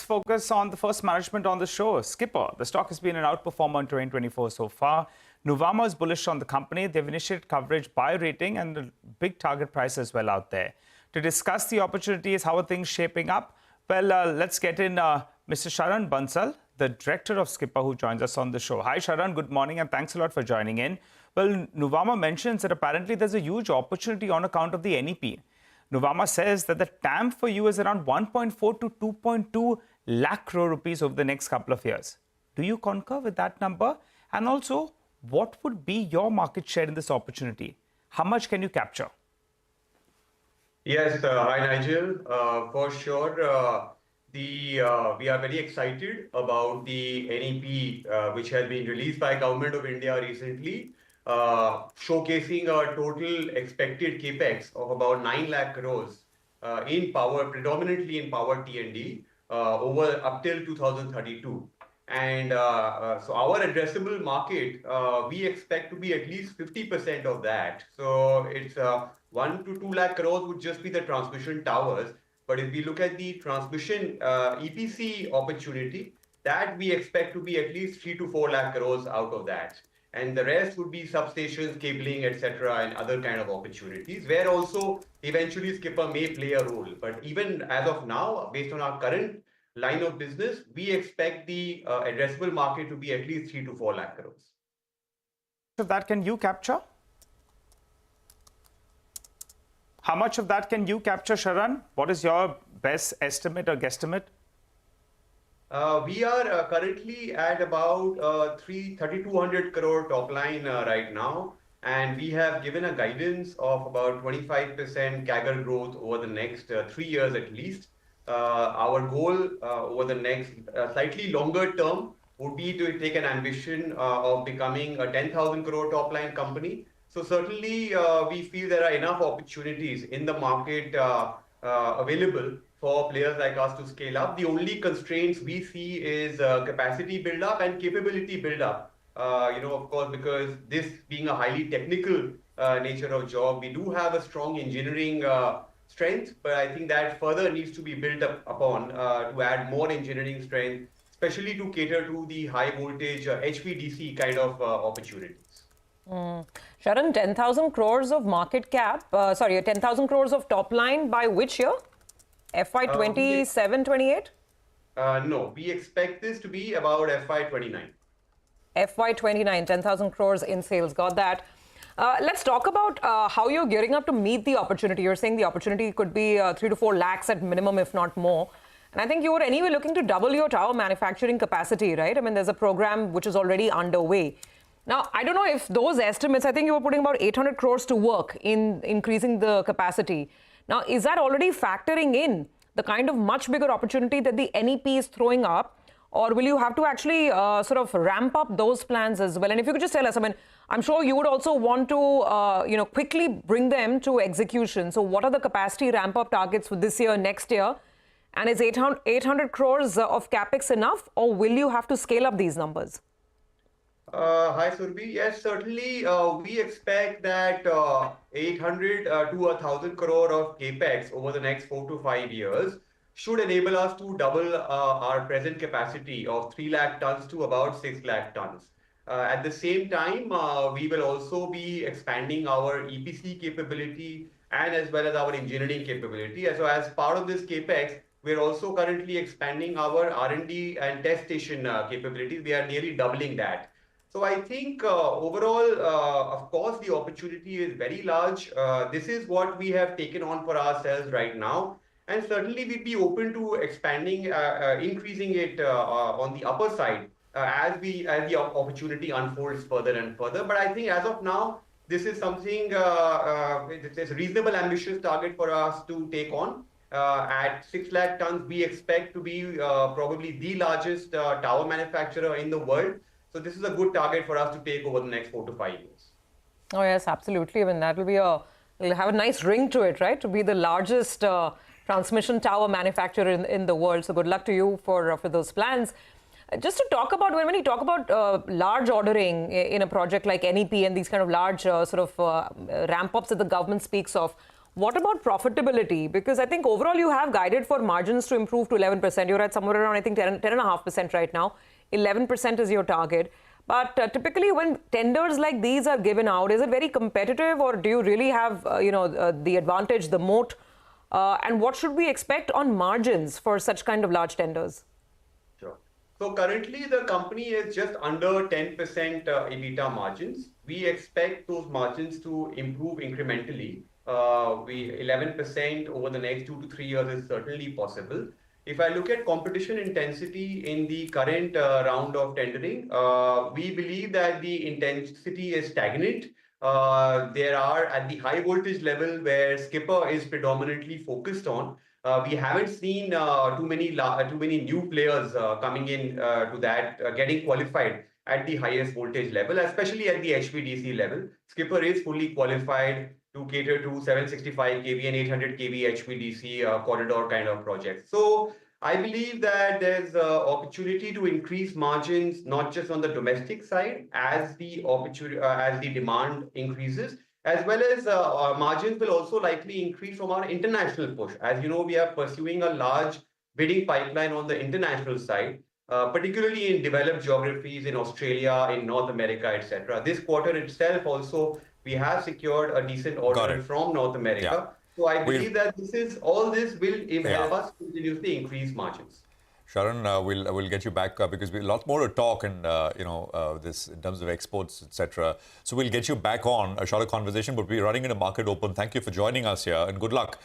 focus on the first management on the show, Skipper. The stock has been an outperformer in 2024 so far. Nuvama is bullish on the company. They've initiated coverage buy rating and a big target price as well out there. To discuss the opportunities, how are things shaping up? Well, let's get in Mr. Sharan Bansal, the director of Skipper, who joins us on the show. Hi, Sharan. Good morning, and thanks a lot for joining in. Well, Nuvama mentions that apparently there's a huge opportunity on account of the NEP. Nuvama says that the TAM for you is around 1.4 to 2.2 lakh crore rupees over the next couple of years. Do you concur with that number? And also, what would be your market share in this opportunity? How much can you capture? Yes, hi Nigel. For sure, we are very excited about the NEP, which has been released by Government of India recently, showcasing a total expected capex of about 9 lakh crores in power, predominantly in power T&D, over up till 2032. And so our addressable market, we expect to be at least 50% of that. So it's 1 to 2 lakh crores would just be the transmission towers. But if we look at the transmission EPC opportunity, that we expect to be at least 3 to 4 lakh crores out of that. And the rest would be substations, cabling, etc., and other kind of opportunities, where also eventually Skipper may play a role. But even as of now, based on our current line of business, we expect the addressable market to be at least 3 to 4 lakh crores. So that can you capture? How much of that can you capture, Sharan? What is your best estimate or guesstimate? We are currently at about 3,200 crore top line right now. And we have given a guidance of about 25% CAGR growth over the next 3 years at least. Our goal over the next slightly longer term would be to take an ambition of becoming a 10,000 crore top line company. So certainly we feel there are enough opportunities in the market available for players like us to scale up. The only constraints we see is capacity build up and capability build up. Of course, because this being a highly technical nature of job, we do have a strong engineering strength, but I think that further needs to be built up upon to add more engineering strength, especially to cater to the high voltage HVDC kind of opportunities. Sharan, 10,000 crores of market cap, 10,000 crores of top line by which year? FY 27, 28? No, we expect this to be about FY 29. FY 29, 10,000 crores in sales, got that. Let's talk about how you're gearing up to meet the opportunity. You're saying the opportunity could be 3 to 4 lakhs at minimum, if not more. And I think you were anyway looking to double your tower manufacturing capacity, right? I mean, there's a program which is already underway. Now, I don't know if those estimates, I think you were putting about 800 crores to work in increasing the capacity. Now, is that already factoring in the kind of much bigger opportunity that the NEP is throwing up? Or will you have to actually sort of ramp up those plans as well? And if you could just tell us, I mean, I'm sure you would also want to, quickly bring them to execution. So what are the capacity ramp up targets for this year, next year? And is 800 crores of capex enough, or will you have to scale up these numbers? Hi, Surabhi. Yes, certainly we expect that 800 to 1,000 crore of capex over the next 4 to 5 years should enable us to double our present capacity of 3 lakh tons to about 6 lakh tons. At the same time, we will also be expanding our EPC capability and as well as our engineering capability. So as part of this capex, we're also currently expanding our R&D and test station capabilities. We are nearly doubling that. So I think overall, of course, the opportunity is very large. This is what we have taken on for ourselves right now. And certainly we'd be open to expanding, increasing it on the upper side as the opportunity unfolds further and further. But I think as of now, this is something, it's a reasonable, ambitious target for us to take on. At 6 lakh tons, we expect to be probably the largest tower manufacturer in the world. So this is a good target for us to take over the next 4 to 5 years. Oh, yes, absolutely. I mean, that will be it'll have a nice ring to it, right? To be the largest transmission tower manufacturer in the world. So good luck to you for those plans. Just to talk about, when you talk about large ordering in a project like NEP and these kind of large ramp-ups that the government speaks of, What about profitability? Because I think overall you have guided for margins to improve to 11%. You're at somewhere around, I think, 10.5% right now. 11% is your target. But typically when tenders like these are given out, is it very competitive, or do you really have, the advantage, the moat? And what should we expect on margins for such kind of large tenders? Sure. So currently the company is just under 10% EBITDA margins. We expect those margins to improve incrementally. 11% over the next 2 to 3 years is certainly possible. If I look at competition intensity in the current round of tendering, we believe that the intensity is stagnant. There are at the high voltage level where Skipper is predominantly focused on. We haven't seen too many new players coming in to that, getting qualified at the highest voltage level, especially at the HVDC level. Skipper is fully qualified to cater to 765 kV and 800 kV HVDC corridor kind of projects. So I believe that there's an opportunity to increase margins not just on the domestic side as the demand increases, as well as margins will also likely increase from our international push. As you know, we are pursuing a large bidding pipeline on the international side, particularly in developed geographies in Australia, in North America, etc. This quarter itself also, we have secured a decent order from North America. Yeah. So I believe that all this will help us continuously increase margins. Sharan, we'll get you back because we have a lot more to talk, and this in terms of exports, etc. So we'll get you back on a shorter conversation, but we're running in a market open. Thank you for joining us here, and good luck.